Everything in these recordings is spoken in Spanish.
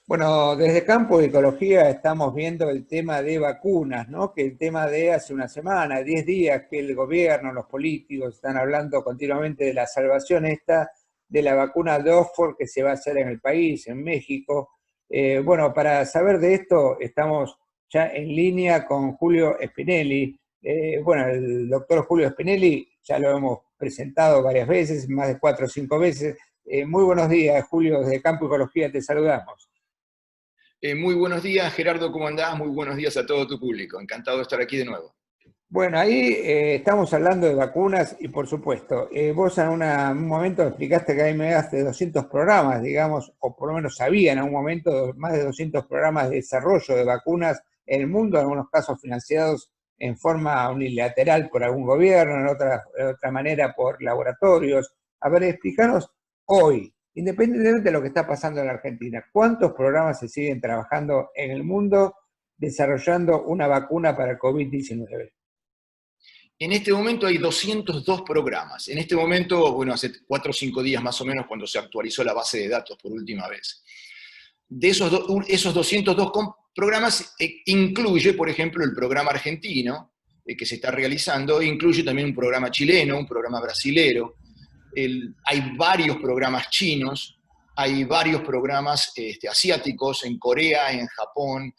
Bueno, desde Campo de Ecología estamos viendo el tema de vacunas, ¿no? Que el tema de hace una semana, 10 días, que el gobierno, los políticos están hablando continuamente de la salvación esta de la vacuna de Oxford que se va a hacer en el país, en México. Bueno, para saber de esto estamos ya en línea con Julio Spinelli. Bueno, el doctor Julio Spinelli ya lo hemos presentado varias veces, más de 4 o 5 veces. Muy buenos días, Julio, desde Campo Ecología te saludamos. Muy buenos días, Gerardo, ¿cómo andás? Muy buenos días a todo tu público. Encantado de estar aquí de nuevo. Bueno, ahí estamos hablando de vacunas y por supuesto, vos en un momento explicaste que hay más de 200 programas, digamos, o por lo menos había en un momento más de 200 programas de desarrollo de vacunas en el mundo, en algunos casos financiados en forma unilateral por algún gobierno, en otra manera por laboratorios. A ver, explícanos hoy, independientemente de lo que está pasando en la Argentina, ¿cuántos programas se siguen trabajando en el mundo desarrollando una vacuna para el COVID-19? En este momento hay 202 programas. En este momento, bueno, hace 4 o 5 días más o menos cuando se actualizó la base de datos por última vez. De esos 202 programas incluye, por ejemplo, el programa argentino que se está realizando, incluye también un programa chileno, un programa brasilero. Hay varios programas chinos, hay varios programas asiáticos en Corea, en Japón.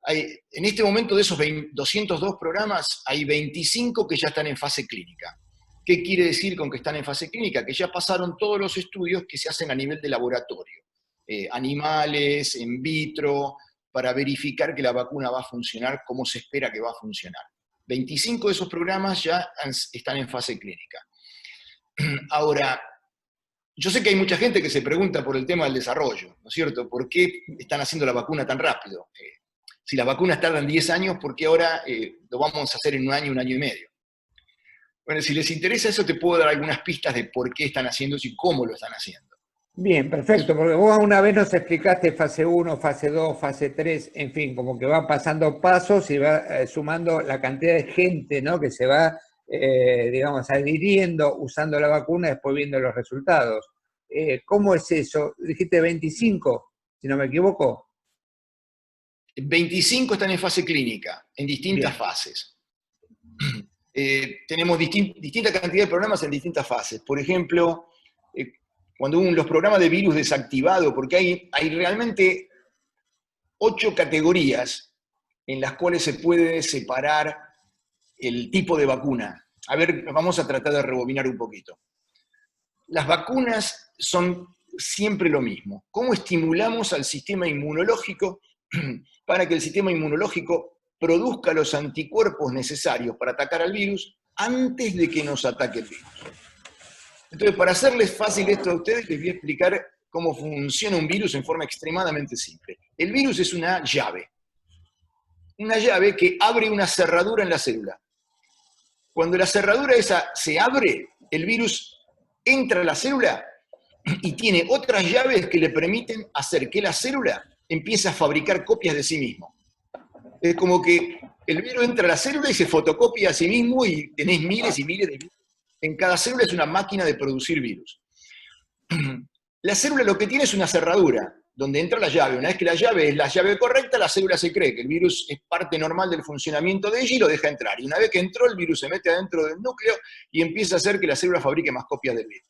En este momento de esos 202 programas, hay 25 que ya están en fase clínica. ¿Qué quiere decir con que están en fase clínica? Que ya pasaron todos los estudios que se hacen a nivel de laboratorio. Animales, in vitro, para verificar que la vacuna va a funcionar como se espera que va a funcionar. 25 de esos programas ya están en fase clínica. Ahora, yo sé que hay mucha gente que se pregunta por el tema del desarrollo, ¿no es cierto? ¿Por qué están haciendo la vacuna tan rápido? Si las vacunas tardan 10 años, ¿por qué ahora lo vamos a hacer en un año y medio? Bueno, si les interesa eso, te puedo dar algunas pistas de por qué están haciendo eso y cómo lo están haciendo. Bien, perfecto, porque vos una vez nos explicaste fase 1, fase 2, fase 3, en fin, como que va pasando pasos y va sumando la cantidad de gente, ¿no? Que se va, digamos, adhiriendo, usando la vacuna, después viendo los resultados. ¿Cómo es eso? Dijiste 25, si no me equivoco. 25 están en fase clínica, en distintas Bien. fases. Tenemos distinta cantidad de programas en distintas fases. Por ejemplo, cuando los programas de virus desactivado, porque hay realmente 8 categorías en las cuales se puede separar el tipo de vacuna. A ver, vamos a tratar de rebobinar un poquito. Las vacunas son siempre lo mismo. ¿Cómo estimulamos al sistema inmunológico para que el sistema inmunológico produzca los anticuerpos necesarios para atacar al virus antes de que nos ataque el virus? Entonces, para hacerles fácil esto a ustedes, les voy a explicar cómo funciona un virus en forma extremadamente simple. El virus es una llave que abre una cerradura en la célula. Cuando la cerradura esa se abre, el virus entra a la célula y tiene otras llaves que le permiten hacer que la célula empiece a fabricar copias de sí mismo. Es como que el virus entra a la célula y se fotocopia a sí mismo y tenés miles y miles de virus. En cada célula es una máquina de producir virus. La célula lo que tiene es una cerradura, donde entra la llave. Una vez que la llave es la llave correcta, la célula se cree que el virus es parte normal del funcionamiento de ella y lo deja entrar. Y una vez que entró, el virus se mete adentro del núcleo y empieza a hacer que la célula fabrique más copias del virus.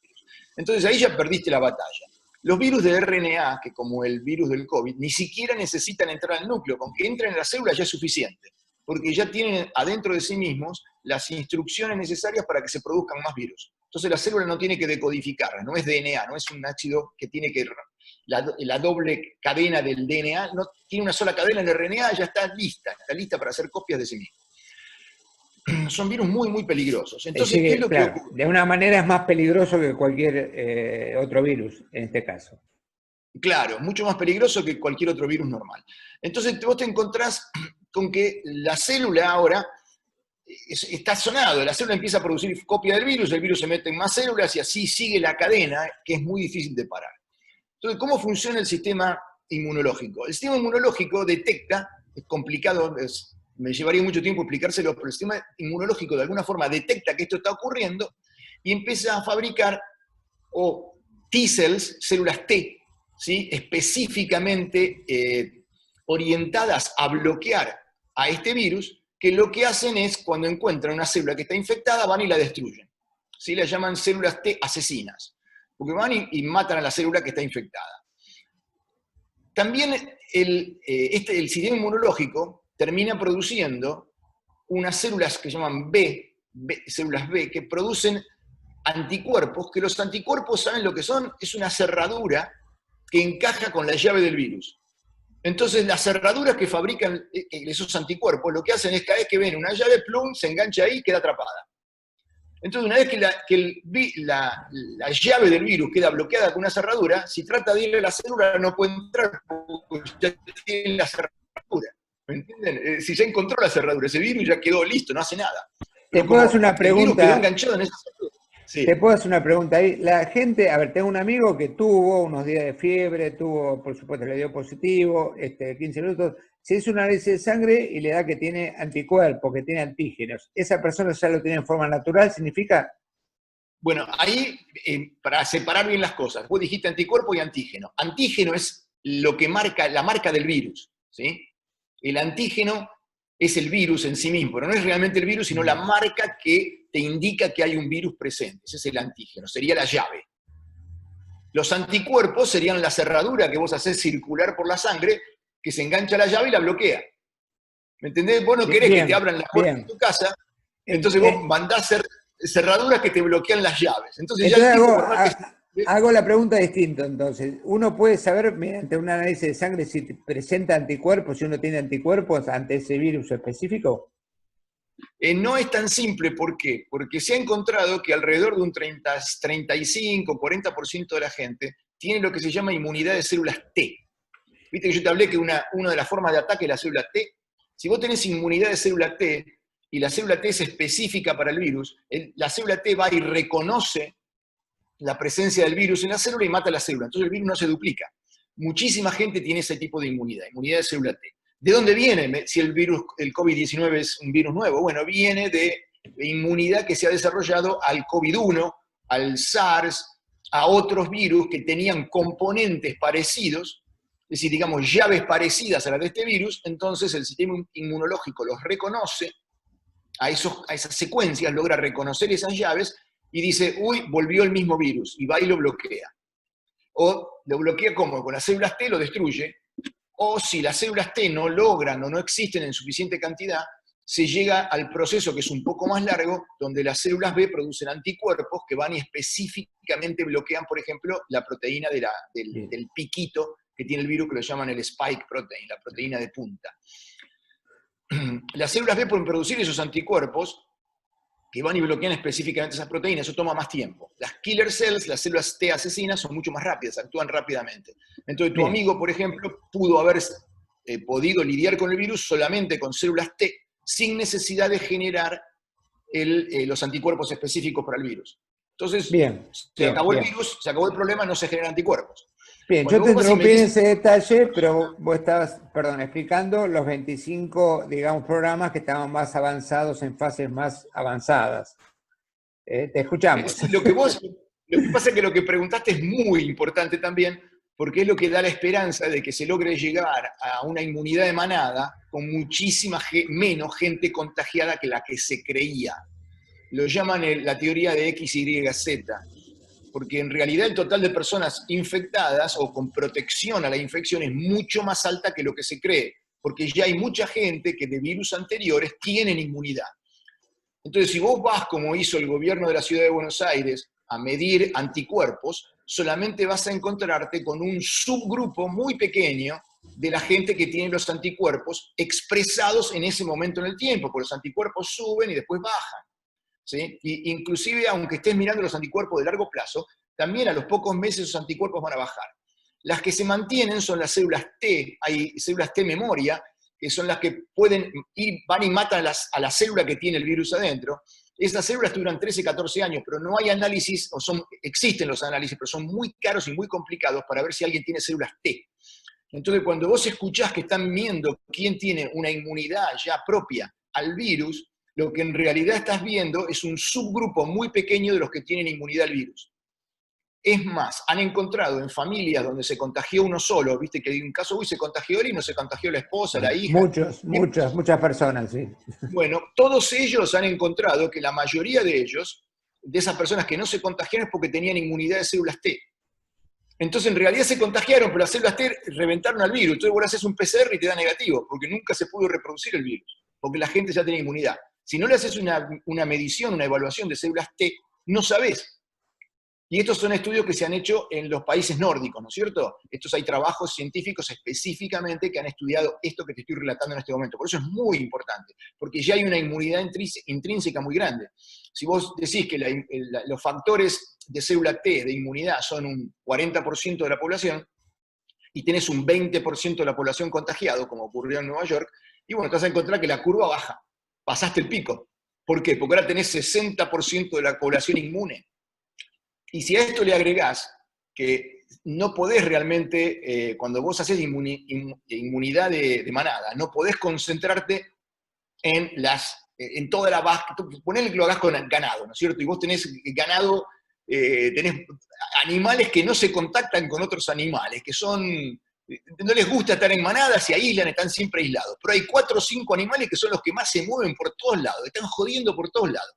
Entonces ahí ya perdiste la batalla. Los virus de RNA, que como el virus del COVID, ni siquiera necesitan entrar al núcleo. Con que entren en la célula ya es suficiente, porque ya tienen adentro de sí mismos las instrucciones necesarias para que se produzcan más virus. Entonces la célula no tiene que decodificarla, no es DNA, no es un ácido que tiene que... La doble cadena del DNA, no tiene una sola cadena en el RNA, ya está lista para hacer copias de sí mismo. Son virus muy, muy peligrosos. Entonces, ¿qué es lo que claro, ocurre? de una manera es más peligroso que cualquier otro virus, en este caso. Claro, mucho más peligroso que cualquier otro virus normal. Entonces vos te encontrás con que la célula ahora está sonado, la célula empieza a producir copia del virus, el virus se mete en más células y así sigue la cadena, que es muy difícil de parar. Entonces, ¿cómo funciona el sistema inmunológico? El sistema inmunológico detecta, es complicado, me llevaría mucho tiempo explicárselo, pero el sistema inmunológico de alguna forma detecta que esto está ocurriendo y empieza a fabricar T-cells, células T, ¿sí? Específicamente orientadas a bloquear a este virus, que lo que hacen es, cuando encuentran una célula que está infectada, van y la destruyen. ¿Sí? La llaman células T asesinas, porque van y matan a la célula que está infectada. También el sistema inmunológico termina produciendo unas células que se llaman células B, que producen anticuerpos, que los anticuerpos, ¿saben lo que son? Es una cerradura que encaja con la llave del virus. Entonces, las cerraduras que fabrican esos anticuerpos, lo que hacen es cada vez que ven una llave, plum, se engancha ahí y queda atrapada. Entonces, una vez que la llave del virus queda bloqueada con una cerradura, si trata de ir a la célula no puede entrar porque ya tiene la cerradura. ¿Me entienden? Si ya encontró la cerradura, ese virus ya quedó listo, no hace nada. Te puedo hacer una el virus quedó pregunta. enganchado en esa cerradura. Sí. Te puedo hacer una pregunta ahí. La gente, a ver, tengo un amigo que tuvo unos días de fiebre, tuvo, por supuesto, le dio positivo, 15 minutos, se hizo un análisis de sangre y le da que tiene anticuerpos, que tiene antígenos. ¿Esa persona ya lo tiene en forma natural? ¿Significa? Bueno, ahí, para separar bien las cosas, vos dijiste anticuerpo y antígeno. Antígeno es lo que marca, la marca del virus, ¿sí? El antígeno es el virus en sí mismo, pero no es realmente el virus, sino la marca que te indica que hay un virus presente. Ese es el antígeno, sería la llave. Los anticuerpos serían la cerradura que vos hacés circular por la sangre, que se engancha a la llave y la bloquea. ¿Me entendés? Vos no querés que te abran la puerta de tu casa, entonces vos mandás cerraduras que te bloquean las llaves. Entonces ya el tipo, por más que... Hago la pregunta distinta, entonces. ¿Uno puede saber mediante un análisis de sangre si presenta anticuerpos, si uno tiene anticuerpos ante ese virus específico? No es tan simple, ¿por qué? Porque se ha encontrado que alrededor de un 35, 40% de la gente tiene lo que se llama inmunidad de células T. Viste que yo te hablé que una de las formas de ataque es la célula T. Si vos tenés inmunidad de célula T, y la célula T es específica para el virus, la célula T va y reconoce la presencia del virus en la célula y mata a la célula. Entonces el virus no se duplica. Muchísima gente tiene ese tipo de inmunidad de célula T. ¿De dónde viene si el virus, el COVID-19 es un virus nuevo? Bueno, viene de inmunidad que se ha desarrollado al COVID-1, al SARS, a otros virus que tenían componentes parecidos, es decir, digamos, llaves parecidas a las de este virus, entonces el sistema inmunológico los reconoce, a esas secuencias, logra reconocer esas llaves y dice, uy, volvió el mismo virus, y va y lo bloquea. O lo bloquea ¿cómo? Con las células T lo destruye, o si las células T no logran o no existen en suficiente cantidad, se llega al proceso que es un poco más largo, donde las células B producen anticuerpos que van y específicamente bloquean, por ejemplo, la proteína del piquito que tiene el virus, que lo llaman el spike protein, la proteína de punta. Las células B pueden producir esos anticuerpos que van y bloquean específicamente esas proteínas, eso toma más tiempo. Las killer cells, las células T asesinas, son mucho más rápidas, actúan rápidamente. Entonces tu amigo, por ejemplo, pudo haber podido lidiar con el virus solamente con células T, sin necesidad de generar los anticuerpos específicos para el virus. Entonces, se acabó el virus, se acabó el problema, no se generan anticuerpos. Bien, yo te interrumpí en ese detalle, pero vos estabas, perdón, explicando los 25, digamos, programas que estaban más avanzados en fases más avanzadas. Te escuchamos. Lo que pasa es que lo que preguntaste es muy importante también, porque es lo que da la esperanza de que se logre llegar a una inmunidad de manada con muchísima menos gente contagiada que la que se creía. Lo llaman la teoría de XYZ, porque en realidad el total de personas infectadas o con protección a la infección es mucho más alta que lo que se cree, porque ya hay mucha gente que de virus anteriores tienen inmunidad. Entonces, si vos vas, como hizo el gobierno de la Ciudad de Buenos Aires, a medir anticuerpos, solamente vas a encontrarte con un subgrupo muy pequeño de la gente que tiene los anticuerpos expresados en ese momento en el tiempo, porque los anticuerpos suben y después bajan. ¿Sí? Y inclusive, aunque estés mirando los anticuerpos de largo plazo, también a los pocos meses esos anticuerpos van a bajar. Las que se mantienen son las células T, hay células T memoria, que son las que pueden van y matan a la célula que tiene el virus adentro. Esas células duran 13, 14 años, pero no hay análisis, existen los análisis, pero son muy caros y muy complicados para ver si alguien tiene células T. Entonces, cuando vos escuchás que están viendo quién tiene una inmunidad ya propia al virus, lo que en realidad estás viendo es un subgrupo muy pequeño de los que tienen inmunidad al virus. Es más, han encontrado en familias donde se contagió uno solo, viste que hay un caso, uy, se contagió él y no se contagió la esposa, la hija. Muchas personas, sí. Bueno, todos ellos han encontrado que la mayoría de ellos, de esas personas que no se contagiaron, es porque tenían inmunidad de células T. Entonces, en realidad se contagiaron, pero las células T reventaron al virus. Entonces, vos haces un PCR y te da negativo, porque nunca se pudo reproducir el virus, porque la gente ya tenía inmunidad. Si no le haces una medición, una evaluación de células T, no sabés. Y estos son estudios que se han hecho en los países nórdicos, ¿no es cierto? Estos hay trabajos científicos específicamente que han estudiado esto que te estoy relatando en este momento. Por eso es muy importante, porque ya hay una inmunidad intrínseca muy grande. Si vos decís que los factores de célula T de inmunidad son un 40% de la población, y tenés un 20% de la población contagiado, como ocurrió en Nueva York, y bueno, te vas a encontrar que la curva baja. Pasaste el pico. ¿Por qué? Porque ahora tenés 60% de la población inmune. Y si a esto le agregás que no podés realmente, cuando vos haces inmunidad de manada, no podés concentrarte en toda la base, ponele que lo hagas con ganado, ¿no es cierto? Y vos tenés ganado, tenés animales que no se contactan con otros animales, que no les gusta estar en manada, se aíslan, están siempre aislados. Pero hay 4 o 5 animales que son los que más se mueven por todos lados, están jodiendo por todos lados.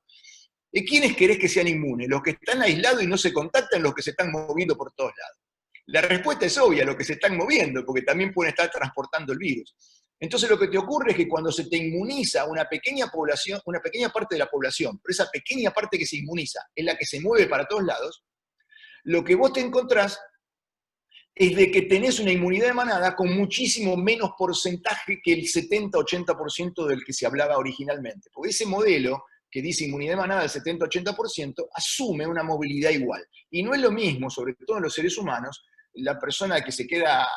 ¿Y quiénes querés que sean inmunes? ¿Los que están aislados y no se contactan, los que se están moviendo por todos lados? La respuesta es obvia, los que se están moviendo, porque también pueden estar transportando el virus. Entonces lo que te ocurre es que cuando se te inmuniza una pequeña población, una pequeña parte de la población, pero esa pequeña parte que se inmuniza es la que se mueve para todos lados, lo que vos te encontrás es de que tenés una inmunidad de manada con muchísimo menos porcentaje que el 70-80% del que se hablaba originalmente. Porque ese modelo que dice inmunidad de manada del 70-80%, asume una movilidad igual. Y no es lo mismo, sobre todo en los seres humanos, la persona que se queda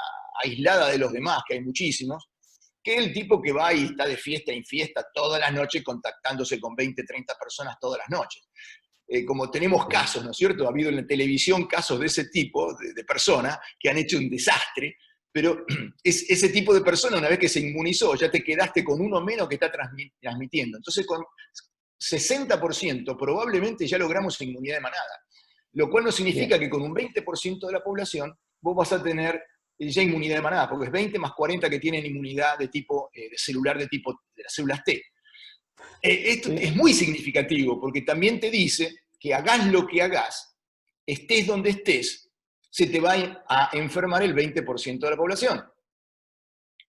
aislada de los demás, que hay muchísimos, que el tipo que va y está de fiesta en fiesta todas las noches contactándose con 20, 30 personas todas las noches. Como tenemos casos, ¿no es cierto? Ha habido en la televisión casos de ese tipo, de personas, que han hecho un desastre, pero ese tipo de persona, una vez que se inmunizó, ya te quedaste con uno menos que está transmitiendo. Entonces, con 60% probablemente ya logramos inmunidad de manada, lo cual no significa que con un 20% de la población vos vas a tener ya inmunidad de manada, porque es 20 más 40 que tienen inmunidad de tipo de celular de tipo de las células T. Esto es muy significativo, porque también te dice que hagas lo que hagas, estés donde estés, se te va a enfermar el 20% de la población.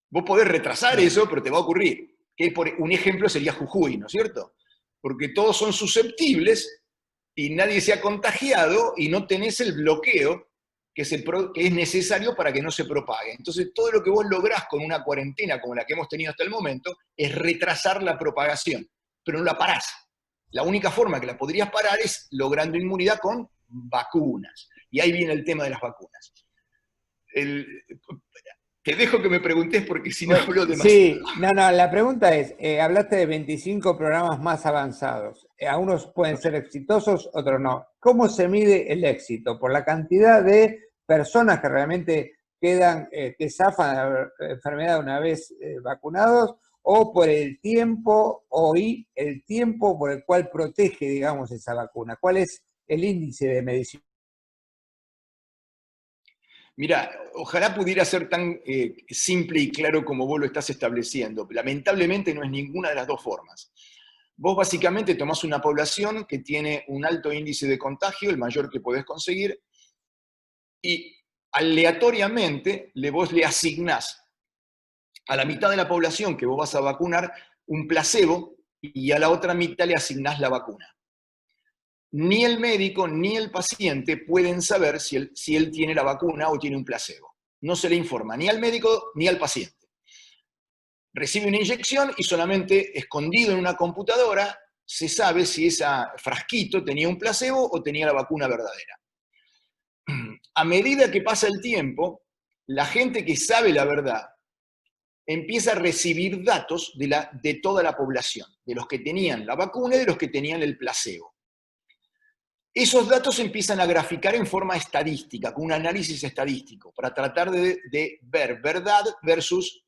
Vos podés retrasar eso, pero te va a ocurrir. Que por un ejemplo sería Jujuy, ¿no es cierto? Porque todos son susceptibles y nadie se ha contagiado y no tenés el bloqueo que es necesario para que no se propague. Entonces, todo lo que vos lográs con una cuarentena como la que hemos tenido hasta el momento es retrasar la propagación, pero no la parás. La única forma que la podrías parar es logrando inmunidad con vacunas. Y ahí viene el tema de las vacunas. Te dejo que me preguntes porque si no hablo demasiado. Sí, no, la pregunta es, hablaste de 25 programas más avanzados. Algunos pueden ser exitosos, otros no. ¿Cómo se mide el éxito? ¿Por la cantidad de personas que realmente quedan, que zafan la enfermedad una vez vacunados, o por el tiempo, el tiempo por el cual protege, digamos, esa vacuna? ¿Cuál es el índice de medición? Mira, ojalá pudiera ser tan simple y claro como vos lo estás estableciendo. Lamentablemente no es ninguna de las dos formas. Vos básicamente tomás una población que tiene un alto índice de contagio, el mayor que podés conseguir, y aleatoriamente vos le asignás a la mitad de la población que vos vas a vacunar un placebo y a la otra mitad le asignás la vacuna. Ni el médico ni el paciente pueden saber si él tiene la vacuna o tiene un placebo. No se le informa ni al médico ni al paciente. Recibe una inyección y solamente escondido en una computadora se sabe si ese frasquito tenía un placebo o tenía la vacuna verdadera. A medida que pasa el tiempo, la gente que sabe la verdad empieza a recibir datos de toda la población, de los que tenían la vacuna y de los que tenían el placebo. Esos datos se empiezan a graficar en forma estadística, con un análisis estadístico, para tratar de ver verdad versus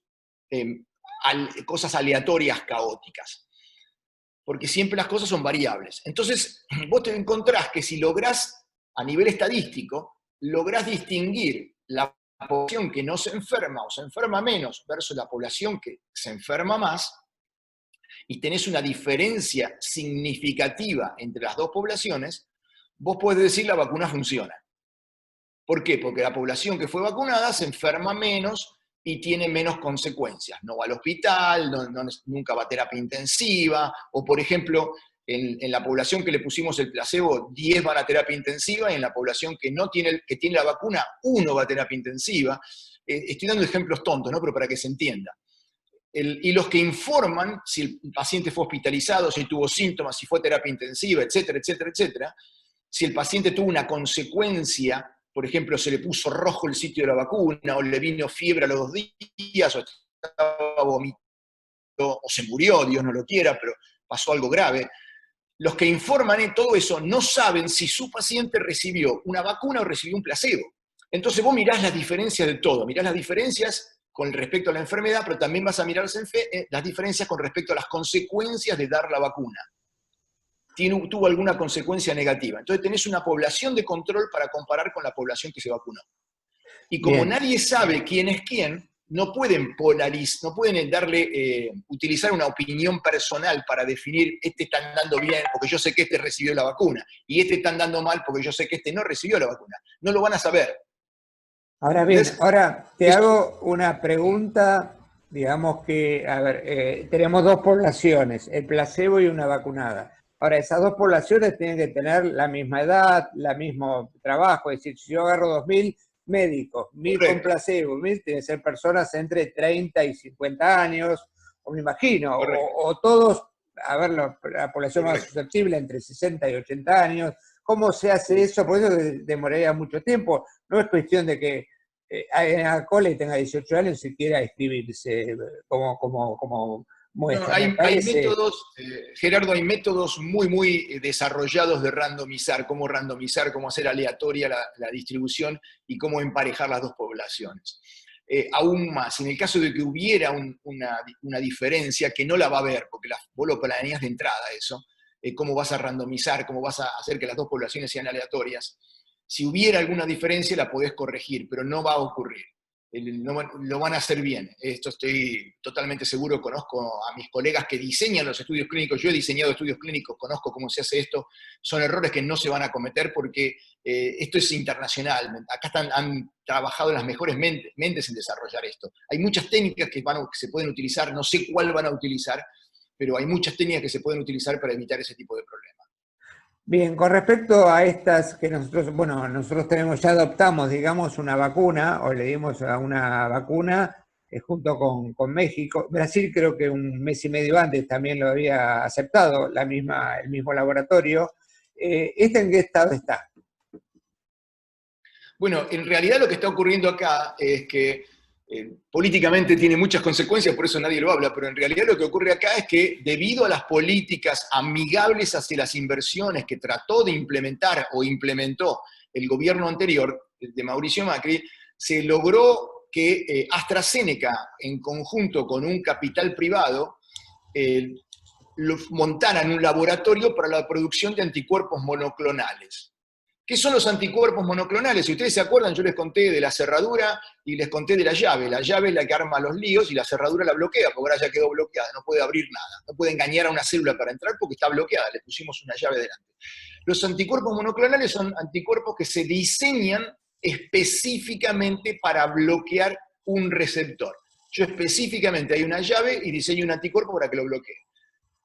cosas aleatorias, caóticas. Porque siempre las cosas son variables. Entonces, vos te encontrás que si lográs a nivel estadístico, lográs distinguir la población que no se enferma o se enferma menos versus la población que se enferma más, y tenés una diferencia significativa entre las dos poblaciones, vos podés decir la vacuna funciona. ¿Por qué? Porque la población que fue vacunada se enferma menos y tiene menos consecuencias. No va al hospital, nunca va a terapia intensiva, o por ejemplo, en la población que le pusimos el placebo, 10 van a terapia intensiva, y en la población que tiene la vacuna, 1 va a terapia intensiva. Estoy dando ejemplos tontos, ¿no? Pero para que se entienda. Y los que informan si el paciente fue hospitalizado, si tuvo síntomas, si fue terapia intensiva, etcétera, etcétera, etcétera, si el paciente tuvo una consecuencia, por ejemplo, se le puso rojo el sitio de la vacuna, o le vino fiebre a los 2 días, o estaba vomitando, o se murió, Dios no lo quiera, pero pasó algo grave. Los que informan en todo eso no saben si su paciente recibió una vacuna o recibió un placebo. Entonces vos mirás las diferencias de todo, mirás las diferencias con respecto a la enfermedad, pero también vas a mirar las diferencias con respecto a las consecuencias de dar la vacuna. Tuvo alguna consecuencia negativa. Entonces tenés una población de control para comparar con la población que se vacunó. Y como Bien. nadie sabe quién es quién, no pueden utilizar una opinión personal para definir, este está andando bien porque yo sé que este recibió la vacuna, y este está andando mal porque yo sé que este no recibió la vacuna. No lo van a saber. Ahora bien, Entonces, ahora te hago una pregunta, digamos que, a ver, tenemos dos poblaciones, el placebo y una vacunada. Ahora, esas dos poblaciones tienen que tener la misma edad, el mismo trabajo, es decir, si yo agarro 2.000 médicos, 1.000 con correcto, placebo, 1.000 tienen que ser personas entre 30 y 50 años, o me imagino, correcto, o todos, a ver, la población más correcto. susceptible entre 60 y 80 años. ¿Cómo se hace eso? Por eso demoraría mucho tiempo. No es cuestión de que en la cole tenga 18 años y quiera inscribirse como No, muestra. Me hay parece, métodos, Gerardo, hay métodos muy, muy desarrollados de randomizar, cómo hacer aleatoria la distribución y cómo emparejar las dos poblaciones. Aún más, en el caso de que hubiera una diferencia, que no la va a haber, porque vos lo planeás de entrada eso, cómo vas a randomizar, cómo vas a hacer que las dos poblaciones sean aleatorias. Si hubiera alguna diferencia, la podés corregir, pero no va a ocurrir. No, lo van a hacer bien. Esto estoy totalmente seguro. Conozco a mis colegas que diseñan los estudios clínicos. Yo he diseñado estudios clínicos, conozco cómo se hace esto. Son errores que no se van a cometer porque esto es internacional. Acá han trabajado las mejores mentes en desarrollar esto. Hay muchas técnicas que se pueden utilizar, no sé cuál van a utilizar, pero hay muchas técnicas que se pueden utilizar para evitar ese tipo de problemas. bien, con respecto a estas que nosotros, bueno, nosotros ya adoptamos, digamos, una vacuna, o le dimos a una vacuna junto con México. Brasil creo que un mes y medio antes también lo había aceptado, el mismo laboratorio. ¿Este en qué estado está? Bueno, en realidad lo que está ocurriendo acá es que políticamente tiene muchas consecuencias, por eso nadie lo habla, pero en realidad lo que ocurre acá es que debido a las políticas amigables hacia las inversiones que trató de implementar o implementó el gobierno anterior, de Mauricio Macri, se logró que AstraZeneca, en conjunto con un capital privado, montaran un laboratorio para la producción de anticuerpos monoclonales. ¿Qué son los anticuerpos monoclonales? Si ustedes se acuerdan, yo les conté de la cerradura y les conté de la llave. La llave es la que arma los líos y la cerradura la bloquea, porque ahora ya quedó bloqueada, no puede abrir nada. No puede engañar a una célula para entrar porque está bloqueada, le pusimos una llave delante. Los anticuerpos monoclonales son anticuerpos que se diseñan específicamente para bloquear un receptor. Yo específicamente hay una llave y diseño un anticuerpo para que lo bloquee.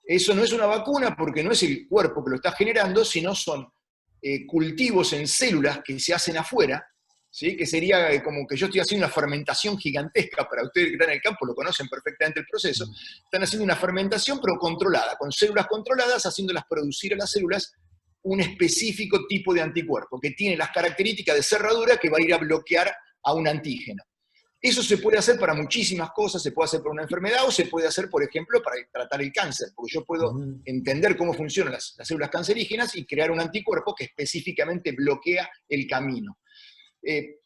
Eso no es una vacuna porque no es el cuerpo que lo está generando, sino son cultivos en células que se hacen afuera, ¿sí? Que sería como que yo estoy haciendo una fermentación gigantesca, para ustedes que están en el campo lo conocen perfectamente el proceso, están haciendo una fermentación pero controlada, con células controladas, haciéndolas producir a las células un específico tipo de anticuerpo, que tiene las características de cerradura que va a ir a bloquear a un antígeno. Eso se puede hacer para muchísimas cosas, se puede hacer para una enfermedad o se puede hacer, por ejemplo, para tratar el cáncer, porque yo puedo entender cómo funcionan las células cancerígenas y crear un anticuerpo que específicamente bloquea el camino.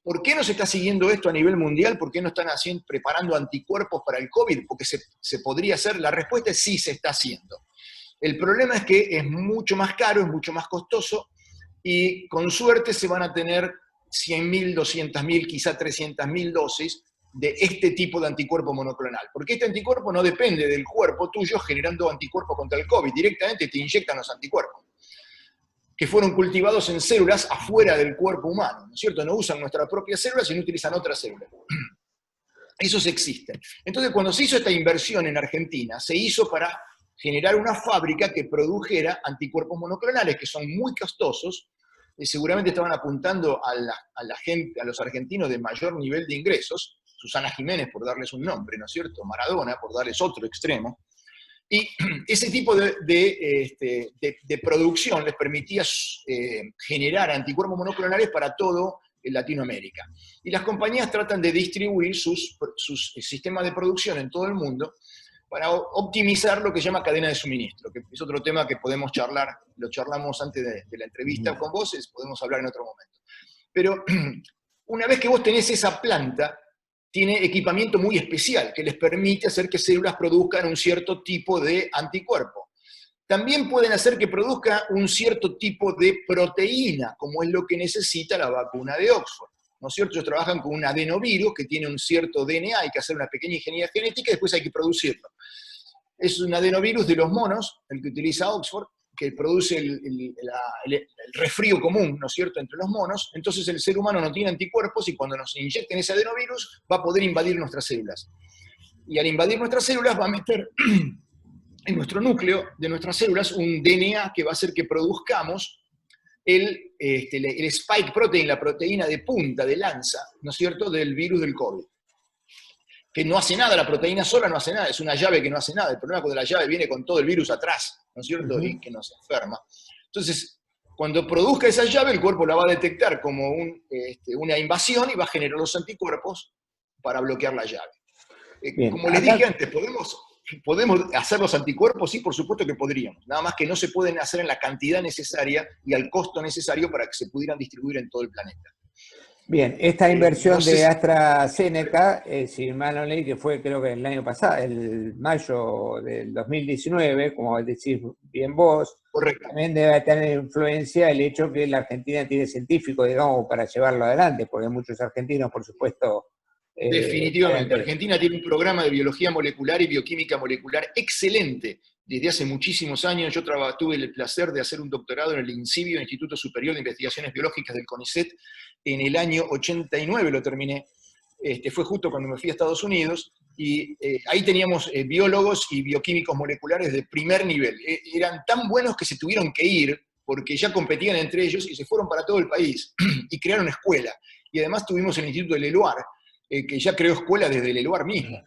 ¿Por qué no se está siguiendo esto a nivel mundial? ¿Por qué no están preparando anticuerpos para el COVID? Porque se podría hacer. La respuesta es sí, se está haciendo. El problema es que es mucho más caro, es mucho más costoso y con suerte se van a tener 100.000, 200.000, quizá 300.000 dosis de este tipo de anticuerpo monoclonal. Porque este anticuerpo no depende del cuerpo tuyo generando anticuerpos contra el COVID, directamente te inyectan los anticuerpos, que fueron cultivados en células afuera del cuerpo humano, ¿no es cierto? No usan nuestras propias células, sino utilizan otras células. Esos existen. Entonces, cuando se hizo esta inversión en Argentina, se hizo para generar una fábrica que produjera anticuerpos monoclonales, que son muy costosos, y seguramente estaban apuntando a la gente, a los argentinos de mayor nivel de ingresos, Susana Jiménez, por darles un nombre, ¿no es cierto? Maradona, por darles otro extremo. Y ese tipo de producción les permitía generar anticuerpos monoclonales para todo Latinoamérica. Y las compañías tratan de distribuir sus sistemas de producción en todo el mundo para optimizar lo que se llama cadena de suministro, que es otro tema que podemos charlar, lo charlamos antes de la entrevista con vos, podemos hablar en otro momento. Pero una vez que vos tenés esa planta, tiene equipamiento muy especial que les permite hacer que células produzcan un cierto tipo de anticuerpo. También pueden hacer que produzca un cierto tipo de proteína, como es lo que necesita la vacuna de Oxford. ¿No es cierto? Ellos trabajan con un adenovirus que tiene un cierto DNA, hay que hacer una pequeña ingeniería genética y después hay que producirlo. Es un adenovirus de los monos, el que utiliza Oxford, que produce el resfrío común, ¿no es cierto?, entre los monos. Entonces el ser humano no tiene anticuerpos y cuando nos inyecten ese adenovirus va a poder invadir nuestras células. Y al invadir nuestras células va a meter en nuestro núcleo de nuestras células un DNA que va a hacer que produzcamos el spike protein, la proteína de punta, de lanza, ¿no es cierto?, del virus del COVID. Que no hace nada, la proteína sola no hace nada, es una llave que no hace nada. El problema es cuando la llave viene con todo el virus atrás, ¿no es cierto?, y que nos enferma. Entonces, cuando produzca esa llave, el cuerpo la va a detectar como una invasión y va a generar los anticuerpos para bloquear la llave. Bien, como les dije antes, ¿podemos hacer los anticuerpos? Sí, por supuesto que podríamos. Nada más que no se pueden hacer en la cantidad necesaria y al costo necesario para que se pudieran distribuir en todo el planeta. Bien, esta inversión no sé de si... AstraZeneca, si mal no leí, que fue creo que el año pasado, el mayo del 2019, como decís bien vos, Correcto. también debe tener influencia el hecho que la Argentina tiene científicos, digamos, para llevarlo adelante, porque muchos argentinos, por supuesto... Definitivamente. Argentina tiene un programa de biología molecular y bioquímica molecular excelente. Desde hace muchísimos años yo tuve el placer de hacer un doctorado en el INCIBio, Instituto Superior de Investigaciones Biológicas del CONICET, en el año 89 lo terminé. Fue justo cuando me fui a Estados Unidos, y ahí teníamos biólogos y bioquímicos moleculares de primer nivel. Eran tan buenos que se tuvieron que ir, porque ya competían entre ellos, y se fueron para todo el país, y crearon escuela. Y además tuvimos el Instituto del Eluar, que ya creó escuela desde el Eluar mismo.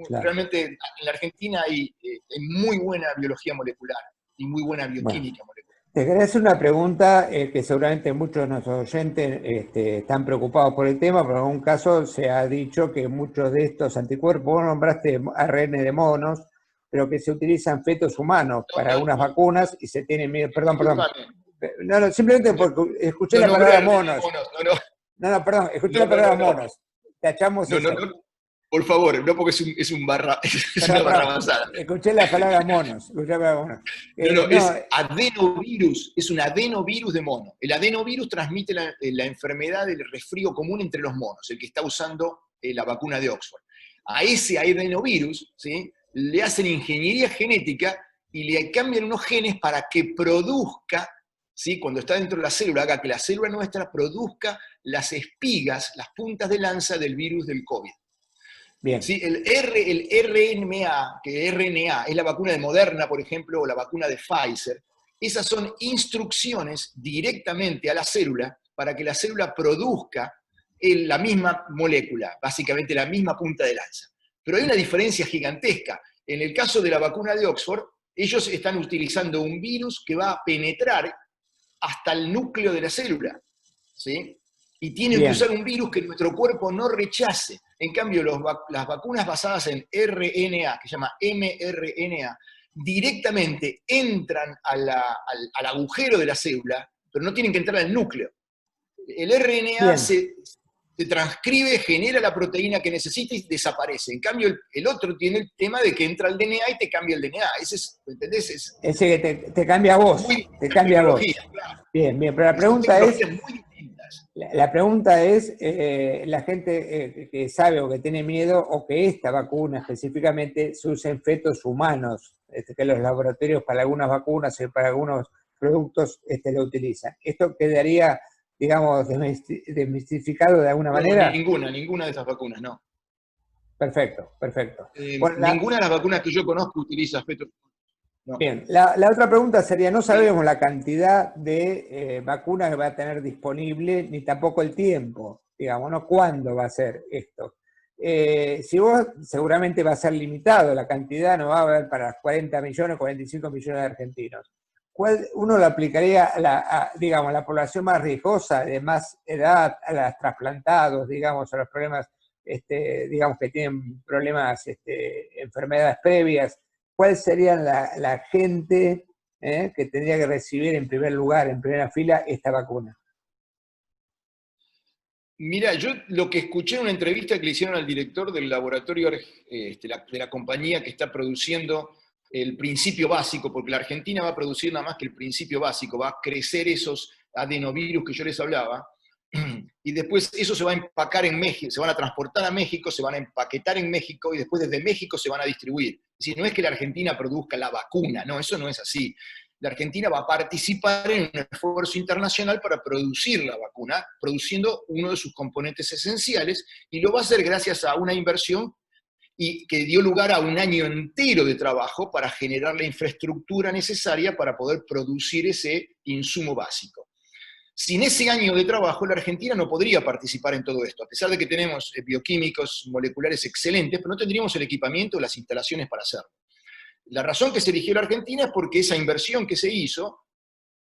Claro. Realmente en la Argentina hay muy buena biología molecular y muy buena bioquímica molecular. Te quería hacer una pregunta que seguramente muchos de nuestros oyentes están preocupados por el tema, pero en un caso se ha dicho que muchos de estos anticuerpos, vos nombraste ARN de monos, pero que se utilizan fetos humanos para algunas vacunas y se tienen miedo. Perdón. No, simplemente porque escuché la palabra monos. No, perdón, escuché la palabra monos. Tachamos eso. Por favor, no, porque es una barra avanzada. Escuché la palabra monos. Es adenovirus, es un adenovirus de mono. El adenovirus transmite la enfermedad del resfrío común entre los monos, el que está usando la vacuna de Oxford. A ese adenovirus, ¿sí?, le hacen ingeniería genética y le cambian unos genes para que produzca, ¿sí?, cuando está dentro de la célula, haga que la célula nuestra produzca las espigas, las puntas de lanza del virus del COVID. Bien. ¿Sí? El RNA, que RNA es la vacuna de Moderna, por ejemplo, o la vacuna de Pfizer, esas son instrucciones directamente a la célula para que la célula produzca la misma molécula, básicamente la misma punta de lanza. Pero hay una diferencia gigantesca. En el caso de la vacuna de Oxford, ellos están utilizando un virus que va a penetrar hasta el núcleo de la célula, ¿sí? Y tienen que usar un virus que nuestro cuerpo no rechace. En cambio, las vacunas basadas en RNA, que se llama mRNA, directamente entran al agujero de la célula, pero no tienen que entrar al núcleo. El RNA te transcribe, genera la proteína que necesita y desaparece. En cambio, el otro tiene el tema de que entra el DNA y te cambia el DNA. Ese es, ¿entendés? Ese que te cambia a vos, Muy te la cambia a vos. tecnología, claro. Bien, bien, pero la Son pregunta es, tecnologías muy distintas. la pregunta es, la gente que sabe o que tiene miedo, o que esta vacuna específicamente se usa en fetos humanos, que los laboratorios para algunas vacunas y para algunos productos lo utilizan. ¿Esto quedaría, digamos, desmistificado de alguna No, manera? ninguna de estas vacunas, no. Perfecto, perfecto. Bueno, Ninguna de las vacunas que yo conozco utiliza fetos. No. bien, la otra pregunta sería, no sabemos la cantidad de vacunas que va a tener disponible, ni tampoco el tiempo, digamos, ¿no? ¿Cuándo va a ser esto? Si vos, seguramente va a ser limitado, la cantidad no va a haber para 40 millones, 45 millones de argentinos. ¿Cuál uno lo aplicaría digamos, a la población más riesgosa, de más edad, a los trasplantados, digamos, a los problemas, digamos, que tienen problemas, enfermedades previas? ¿Cuál sería la gente que tendría que recibir en primer lugar, en primera fila, esta vacuna? Mira, yo lo que escuché en una entrevista que le hicieron al director del laboratorio de la compañía que está produciendo el principio básico, porque la Argentina va a producir nada más que el principio básico, va a crecer esos adenovirus que yo les hablaba, y después eso se va a empacar en México, se van a transportar a México, se van a empaquetar en México, y después desde México se van a distribuir. Es decir, no es que la Argentina produzca la vacuna, no, eso no es así. La Argentina va a participar en un esfuerzo internacional para producir la vacuna, produciendo uno de sus componentes esenciales, y lo va a hacer gracias a una inversión y que dio lugar a un año entero de trabajo para generar la infraestructura necesaria para poder producir ese insumo básico. Sin ese año de trabajo, la Argentina no podría participar en todo esto, a pesar de que tenemos bioquímicos moleculares excelentes, pero no tendríamos el equipamiento o las instalaciones para hacerlo. La razón que se eligió la Argentina es porque esa inversión que se hizo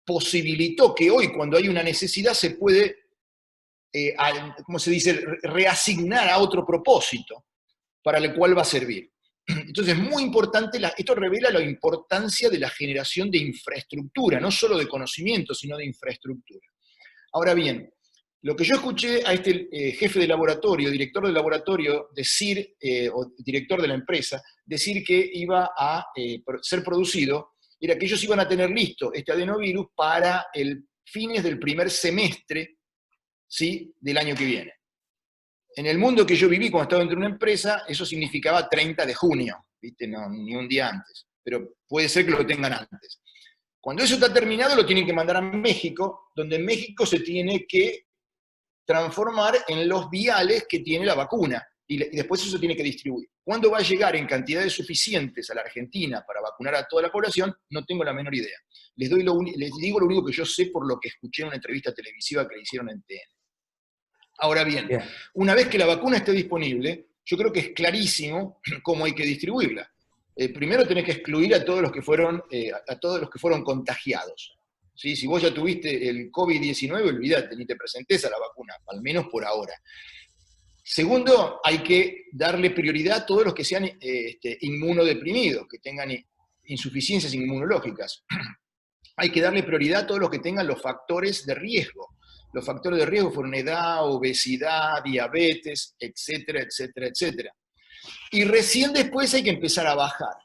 posibilitó que hoy, cuando hay una necesidad, se puede, ¿cómo se dice?, reasignar a otro propósito para el cual va a servir. Entonces, es muy importante, esto revela la importancia de la generación de infraestructura, no solo de conocimiento, sino de infraestructura. Ahora bien, lo que yo escuché a este jefe de laboratorio, director del laboratorio, decir, o director de la empresa, decir que iba a ser producido, era que ellos iban a tener listo este adenovirus para el fines del primer semestre, ¿sí?, del año que viene. En el mundo que yo viví cuando estaba dentro de una empresa, eso significaba 30 de junio, ¿viste? No, ni un día antes, pero puede ser que lo tengan antes. Cuando eso está terminado, lo tienen que mandar a México, donde en México se tiene que transformar en los viales que tiene la vacuna, y después eso se tiene que distribuir. ¿Cuándo va a llegar en cantidades suficientes a la Argentina para vacunar a toda la población? No tengo la menor idea. Les digo lo único que yo sé por lo que escuché en una entrevista televisiva que le hicieron en TN. Ahora bien, una vez que la vacuna esté disponible, yo creo que es clarísimo cómo hay que distribuirla. Primero tenés que excluir a todos los que fueron contagiados. ¿Sí? Si vos ya tuviste el COVID-19, olvídate, ni te presentes a la vacuna, al menos por ahora. Segundo, hay que darle prioridad a todos los que sean inmunodeprimidos, que tengan insuficiencias inmunológicas. Hay que darle prioridad a todos los que tengan los factores de riesgo. Los factores de riesgo fueron edad, obesidad, diabetes, etcétera, etcétera, etcétera. Y recién después hay que empezar a bajar.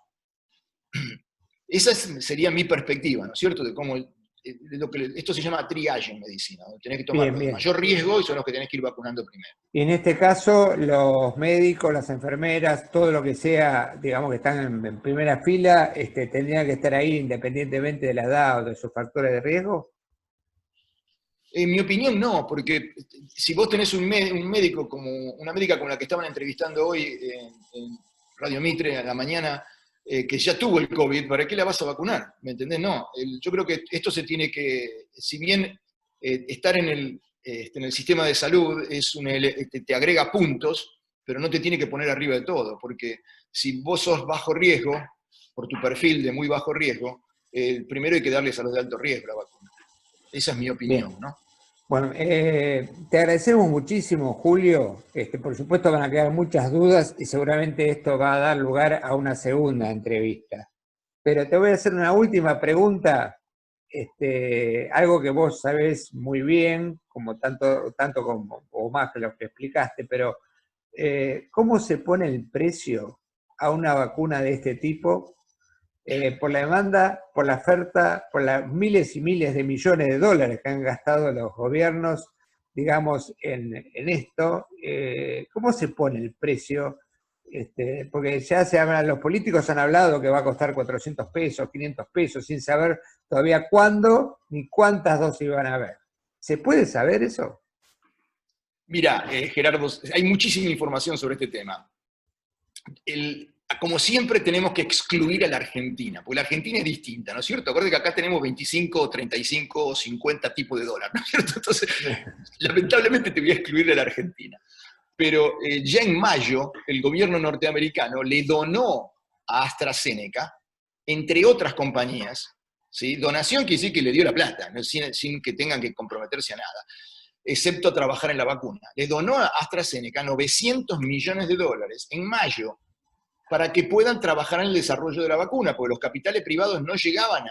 Esa sería mi perspectiva, ¿no es cierto? De cómo esto se llama triage en medicina, donde tenés que tomar los de mayor riesgo y son los que tenés que ir vacunando primero. Y en este caso, los médicos, las enfermeras, todo lo que sea, digamos que están en primera fila, ¿tendrían que estar ahí independientemente de la edad o de sus factores de riesgo? En mi opinión, no, porque si vos tenés un médico una médica como la que estaban entrevistando hoy en Radio Mitre a la mañana, que ya tuvo el COVID, ¿para qué la vas a vacunar? ¿Me entendés? No, yo creo que esto se tiene que, si bien estar en el sistema de salud te agrega puntos, pero no te tiene que poner arriba de todo, porque si vos sos bajo riesgo, por tu perfil de muy bajo riesgo, primero hay que darles a los de alto riesgo la vacuna. Esa es mi opinión, bien, ¿no? Bueno, te agradecemos muchísimo, Julio. Por supuesto van a quedar muchas dudas y seguramente esto va a dar lugar a una segunda entrevista. Pero te voy a hacer una última pregunta algo que vos sabés muy bien, como tanto como, o más que lo que explicaste, pero ¿cómo se pone el precio a una vacuna de este tipo? Por la demanda, por la oferta, por las miles y miles de millones de dólares que han gastado los gobiernos, digamos, en esto. ¿Cómo se pone el precio? Porque ya los políticos han hablado que va a costar 400 pesos, 500 pesos, sin saber todavía cuándo ni cuántas dosis van a haber. ¿Se puede saber eso? Mira, Gerardo, hay muchísima información sobre este tema. Como siempre tenemos que excluir a la Argentina, porque la Argentina es distinta, ¿no es cierto? Acuérdate que acá tenemos 25, 35 o 50 tipos de dólar, ¿no es cierto? Entonces, lamentablemente te voy a excluir a la Argentina. Pero ya en mayo, el gobierno norteamericano le donó a AstraZeneca, entre otras compañías, ¿sí? Donación quiere decir que le dio la plata, ¿no? sin que tengan que comprometerse a nada, excepto a trabajar en la vacuna. Le donó a AstraZeneca 900 millones de dólares en mayo para que puedan trabajar en el desarrollo de la vacuna, porque los capitales privados no llegaban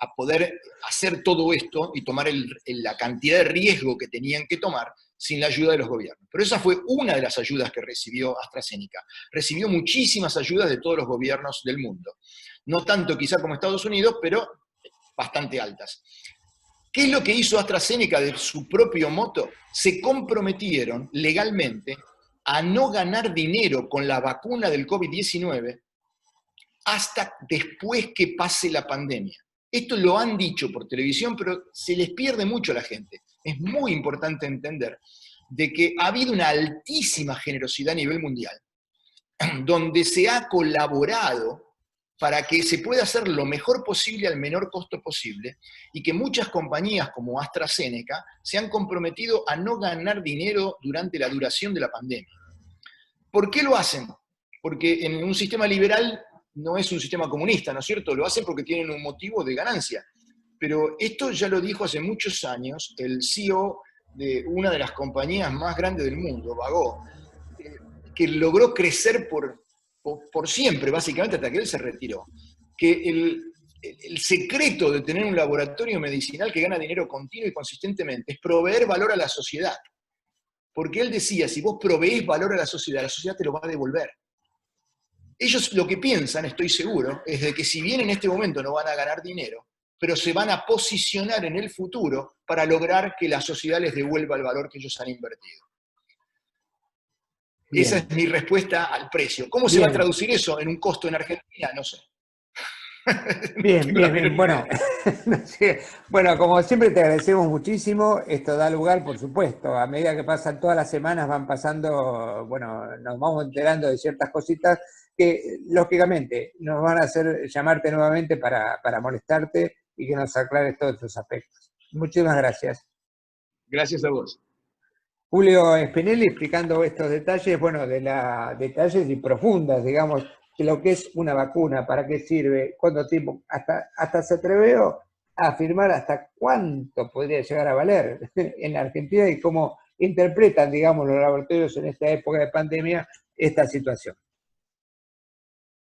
a poder hacer todo esto y tomar la cantidad de riesgo que tenían que tomar sin la ayuda de los gobiernos. Pero esa fue una de las ayudas que recibió AstraZeneca. Recibió muchísimas ayudas de todos los gobiernos del mundo. No tanto quizá como Estados Unidos, pero bastante altas. ¿Qué es lo que hizo AstraZeneca de su propio moto? Se comprometieron legalmente a no ganar dinero con la vacuna del COVID-19 hasta después que pase la pandemia. Esto lo han dicho por televisión, pero se les pierde mucho a la gente. Es muy importante entender de que ha habido una altísima generosidad a nivel mundial, donde se ha colaborado para que se pueda hacer lo mejor posible al menor costo posible, y que muchas compañías como AstraZeneca se han comprometido a no ganar dinero durante la duración de la pandemia. ¿Por qué lo hacen? Porque en un sistema liberal no es un sistema comunista, ¿no es cierto? Lo hacen porque tienen un motivo de ganancia. Pero esto ya lo dijo hace muchos años el CEO de una de las compañías más grandes del mundo, Bagó, que logró crecer por siempre, básicamente, hasta que él se retiró. Que el secreto de tener un laboratorio medicinal que gana dinero continuo y consistentemente es proveer valor a la sociedad. Porque él decía, si vos proveés valor a la sociedad te lo va a devolver. Ellos lo que piensan, estoy seguro, es de que si bien en este momento no van a ganar dinero, pero se van a posicionar en el futuro para lograr que la sociedad les devuelva el valor que ellos han invertido. Bien. Esa es mi respuesta al precio. ¿Cómo se va a traducir eso en un costo en Argentina? No sé. Bien, bien, bien. Bueno, bueno, como siempre te agradecemos muchísimo. Esto da lugar, por supuesto, a medida que pasan todas las semanas, van pasando, bueno, nos vamos enterando de ciertas cositas que, lógicamente, nos van a hacer llamarte nuevamente para molestarte y que nos aclares todos estos aspectos. Muchísimas gracias. Gracias a vos. Julio Spinelli explicando estos detalles, bueno, detalles y profundas, digamos, de lo que es una vacuna, para qué sirve, cuánto tiempo, hasta se atrevió a afirmar hasta cuánto podría llegar a valer en la Argentina y cómo interpretan, digamos, los laboratorios en esta época de pandemia esta situación.